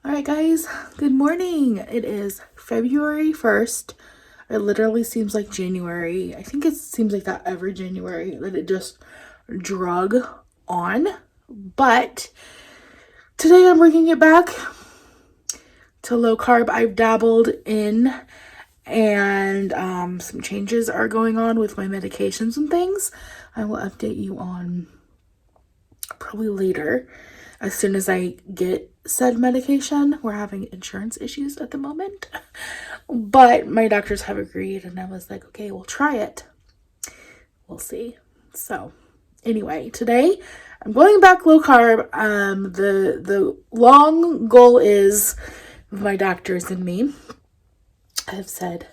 All right, guys, good morning. It is February 1st. It literally seems like January. I think it seems like that every January that it just drug on. But today I'm bringing it back to low carb. I've dabbled in and some changes are going on with my medications and things. I will update you on probably later as soon as I get said medication. We're having insurance issues at the moment, but my doctors have agreed and I was like, okay, we'll try it. We'll see. So anyway, today I'm going back low carb. The long goal is my doctors and me have said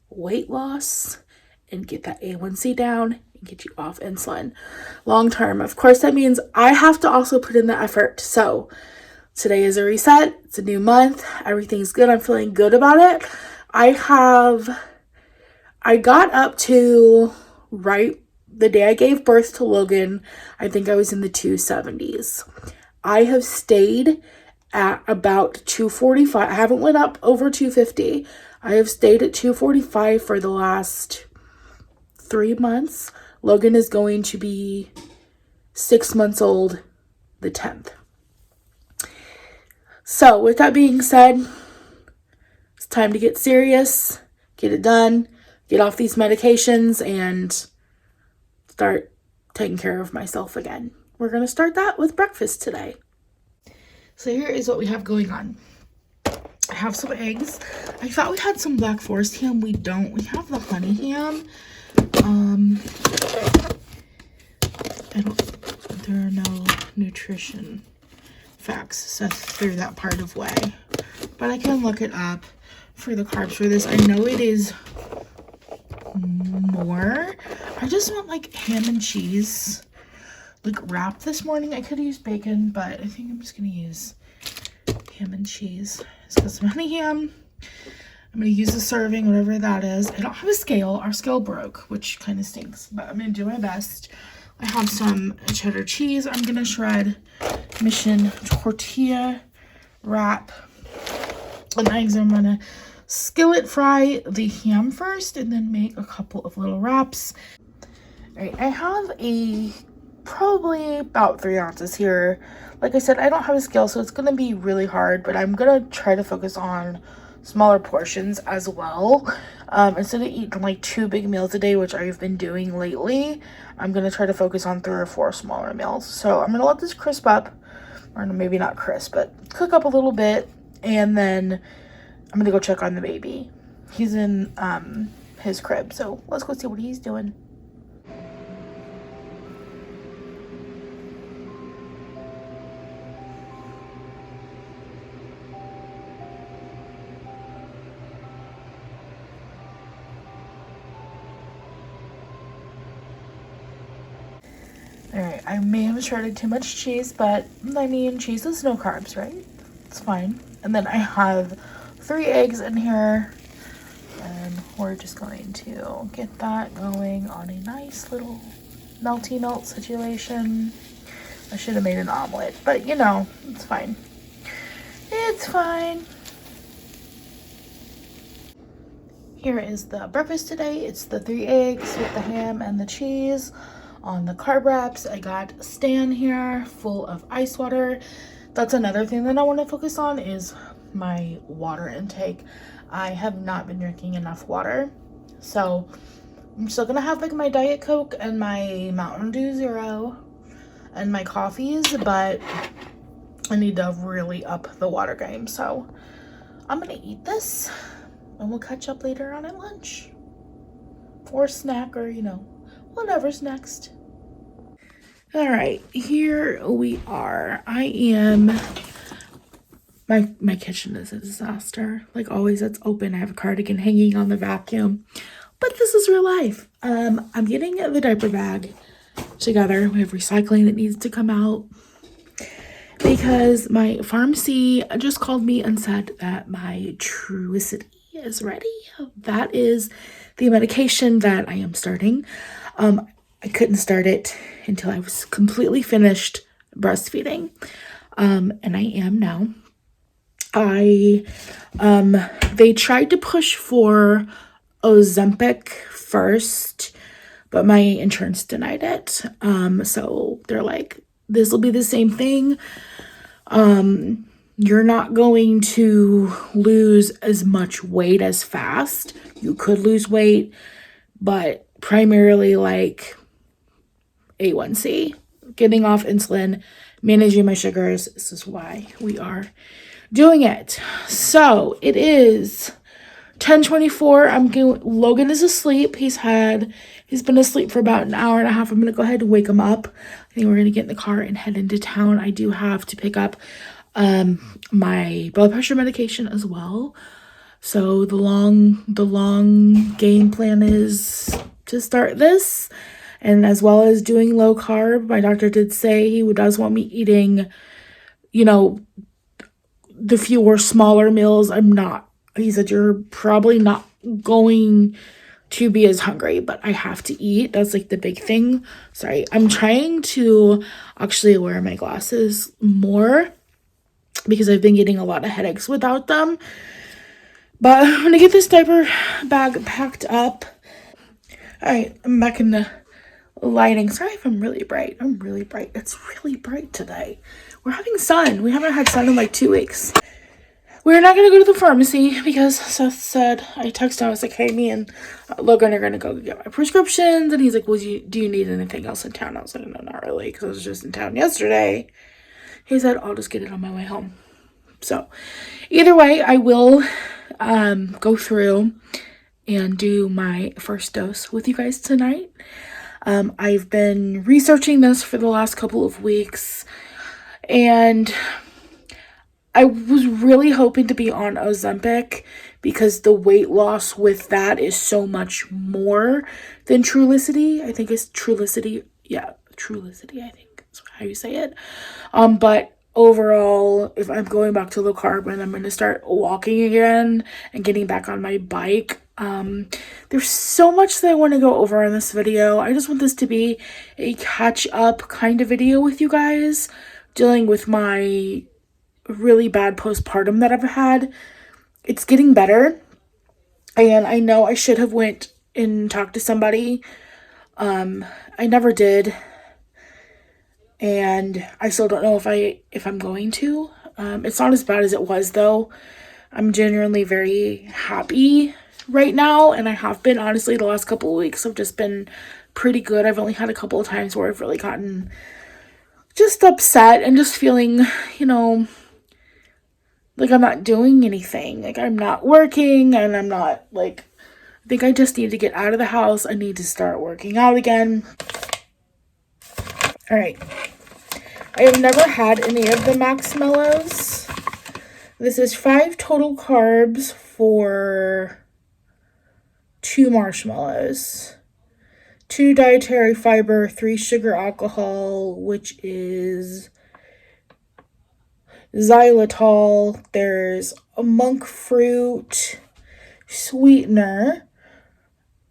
weight loss and get that A1C down and get you off insulin long term. Of course, that means I have to also put in the effort. So today is a reset. It's a new month. Everything's good. I'm feeling good about it. I got up to right the day I gave birth to Logan. I think I was in the 270s. I have stayed at about 245. I haven't went up over 250. I have stayed at 245 for the last 3 months. Logan is going to be 6 months old the 10th. So with that being said, it's time to get serious, get it done, get off these medications, and start taking care of myself again. We're going to start that with breakfast today. So here is what we have going on. I have some eggs. I thought we had some Black Forest ham. We don't. We have the honey ham. There are no nutrition facts, so I threw that part of way. But I can look it up for the carbs for this. I know it is more. I just want like ham and cheese, like wrap this morning. I could use bacon, but I think I'm just gonna use ham and cheese. It's got some honey ham. I'm gonna use a serving, whatever that is. I don't have a scale. Our scale broke, which kind of stinks, but I'm gonna do my best. I have some cheddar cheese I'm gonna shred, Mission tortilla wrap, and eggs. I'm gonna skillet fry the ham first and then make a couple of little wraps. All right, I have probably about 3 ounces here. Like I said, I don't have a scale, so it's gonna be really hard, but I'm gonna try to focus on smaller portions as well. Instead of eating like 2 big meals a day, which I've been doing lately, I'm gonna try to focus on 3 or 4 smaller meals. So I'm gonna let this crisp up, or maybe not crisp, but cook up a little bit, and then I'm gonna go check on the baby. He's in his crib, so let's go see what he's doing. Alright, I may have shredded too much cheese, but I mean, cheese is no carbs, right? It's fine. And then I have 3 eggs in here, and we're just going to get that going on a nice little melty melt situation. I should have made an omelet, but you know, it's fine. It's fine. Here is the breakfast today. It's the 3 eggs with the ham and the cheese. On the carb wraps, I got a stand here full of ice water. That's another thing that I want to focus on is my water intake. I have not been drinking enough water, so I'm still gonna have like my Diet Coke and my Mountain Dew Zero and my coffees, but I need to really up the water game. So I'm gonna eat this and we'll catch up later on at lunch or snack, or you know, whatever's next. All right, here we are. I am, my kitchen is a disaster. Like always, it's open. I have a cardigan hanging on the vacuum, but this is real life. I'm getting the diaper bag together. We have recycling that needs to come out because my pharmacy just called me and said that my Truicity is ready. That is the medication that I am starting. I couldn't start it until I was completely finished breastfeeding. And I am now. They tried to push for Ozempic first, but my insurance denied it. So they're like, this will be the same thing. You're not going to lose as much weight as fast. You could lose weight, but primarily like A1C, getting off insulin, managing my sugars. This is why we are doing it. So it is 10:24. Logan is asleep. He's been asleep for about an hour and a half. I'm gonna go ahead and wake him up. I think we're gonna get in the car and head into town. I do have to pick up my blood pressure medication as well. So the long game plan is to start this, and as well as doing low carb. My doctor did say he does want me eating, the fewer smaller meals. He said you're probably not going to be as hungry, but I have to eat. That's like the big thing. Sorry, I'm trying to actually wear my glasses more because I've been getting a lot of headaches without them. But I'm gonna get this diaper bag packed up. All right, I'm back in the lighting. Sorry if I'm really bright. It's really bright today. We're having sun. We haven't had sun in like 2 weeks. We're not going to go to the pharmacy because Seth said, I texted him, I was like, hey, me and Logan are going to go get my prescriptions. And he's like, do you need anything else in town? I was like, no, not really, because I was just in town yesterday. He said, I'll just get it on my way home. So either way, I will go through and do my first dose with you guys tonight. I've been researching this for the last couple of weeks, and I was really hoping to be on Ozempic because the weight loss with that is so much more than Trulicity. I think it's Trulicity. Yeah, Trulicity, I think that's how you say it. But overall, if I'm going back to low carb and I'm going to start walking again and getting back on my bike, there's so much that I want to go over in this video. I just want this to be a catch up kind of video with you guys, dealing with my really bad postpartum that I've had. It's getting better, and I know I should have went and talked to somebody. I never did, and I still don't know if I'm going to. It's not as bad as it was though. I'm genuinely very happy right now, and I have been, honestly. The last couple of weeks have just been pretty good. I've only had a couple of times where I've really gotten just upset and just feeling, like I'm not doing anything. Like I'm not working, and I'm not like, I think I just need to get out of the house. I need to start working out again. All right. I have never had any of the Marshmallows. This is 5 total carbs for 2 marshmallows. 2 dietary fiber, 3 sugar alcohol, which is xylitol. There's a monk fruit sweetener,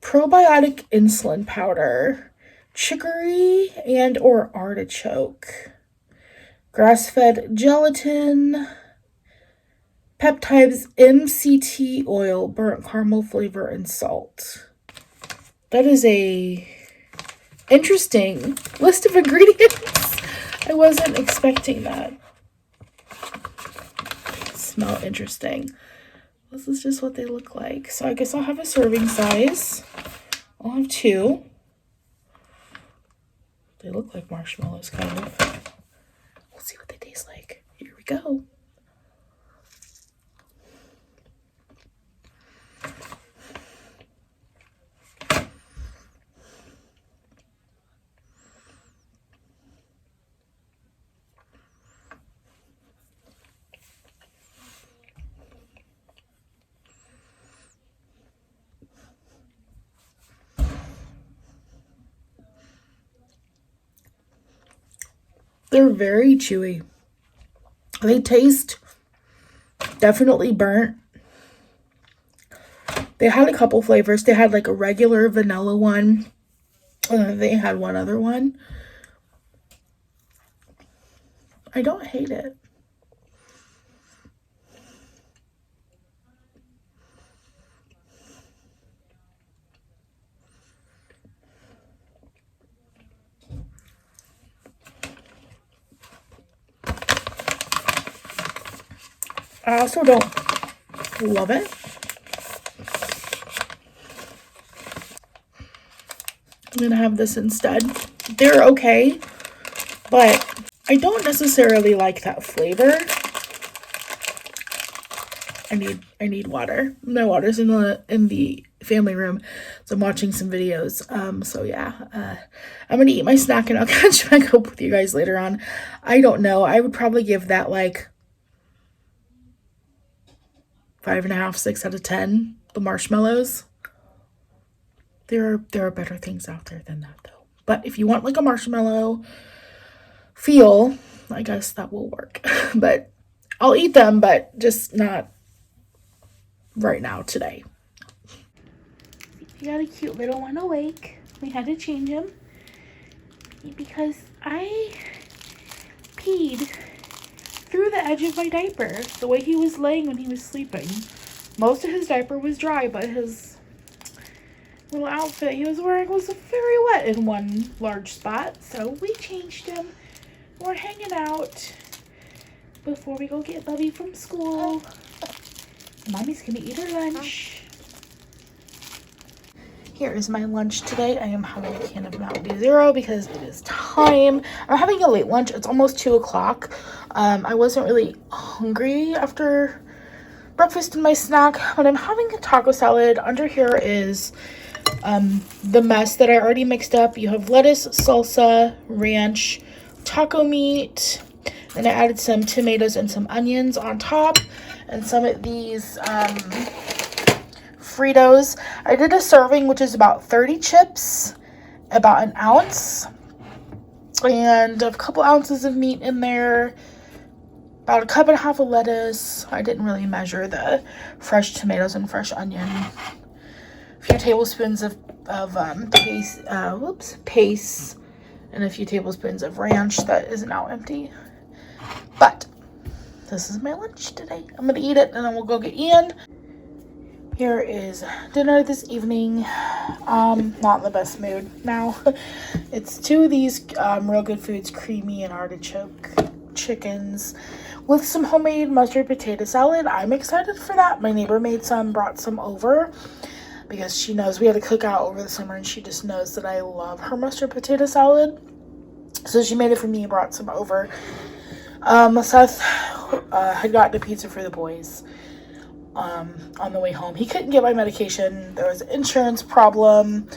probiotic insulin powder, chicory and or artichoke, grass-fed gelatin, peptides, MCT oil, burnt caramel flavor, and salt. That is a interesting list of ingredients. I wasn't expecting that. Smell interesting. This is just what they look like. So I guess I'll have a serving size. I'll have 2. They look like marshmallows, kind of. We'll see what they taste like. Here we go. They're very chewy. They taste definitely burnt. They had a couple flavors. They had like a regular vanilla one, and then they had one other one. I don't hate it. I also don't love it. I'm gonna have this instead. They're okay, but I don't necessarily like that flavor. I need water. My water's in the family room, so I'm watching some videos. So yeah, I'm gonna eat my snack and I'll catch back up with you guys later on. I don't know. I would probably give that like 5.5, 6 out of 10. The marshmallows. There are better things out there than that though. But if you want like a marshmallow feel, I guess that will work. But I'll eat them, but just not right now today. We got a cute little one awake. We had to change him because I peed through the edge of my diaper the way he was laying when he was sleeping. Most of his diaper was dry, but his little outfit he was wearing was very wet in one large spot. So we changed him. We're hanging out before we go get Bubby from school. Mommy's gonna eat her lunch. Here is my lunch today. I am having a can of Mountain Dew Zero because it is time. I'm having a late lunch. It's almost 2 o'clock. I wasn't really hungry after breakfast and my snack, but I'm having a taco salad. Under here is the mess that I already mixed up. You have lettuce, salsa, ranch, taco meat. Then I added some tomatoes and some onions on top, and some of these Fritos. I did a serving, which is about 30 chips, about an ounce, and a couple ounces of meat in there, about 1.5 cups of lettuce. I didn't really measure the fresh tomatoes and fresh onion. A few tablespoons of paste, and a few tablespoons of ranch that is now empty. But this is my lunch today. I'm gonna eat it and then we'll go get Ian. Here is dinner this evening. Not in the best mood now. It's 2 of these Real Good Foods creamy and artichoke chickens with some homemade mustard potato salad. I'm excited for that. My neighbor made some, brought some over because she knows we had a cookout over the summer and she just knows that I love her mustard potato salad. So she made it for me and brought some over. Seth had gotten a pizza for the boys on the way home. He couldn't get my medication. There was an insurance problem.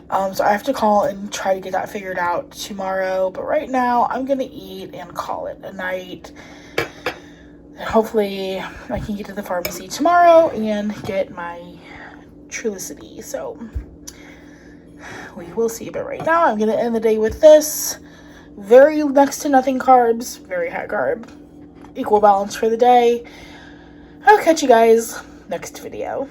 So I have to call and try to get that figured out tomorrow. But right now, I'm going to eat and call it a night. And hopefully, I can get to the pharmacy tomorrow and get my Trulicity. So we will see. But right now, I'm going to end the day with this. Very next to nothing carbs. Very high carb. Equal balance for the day. I'll catch you guys next video.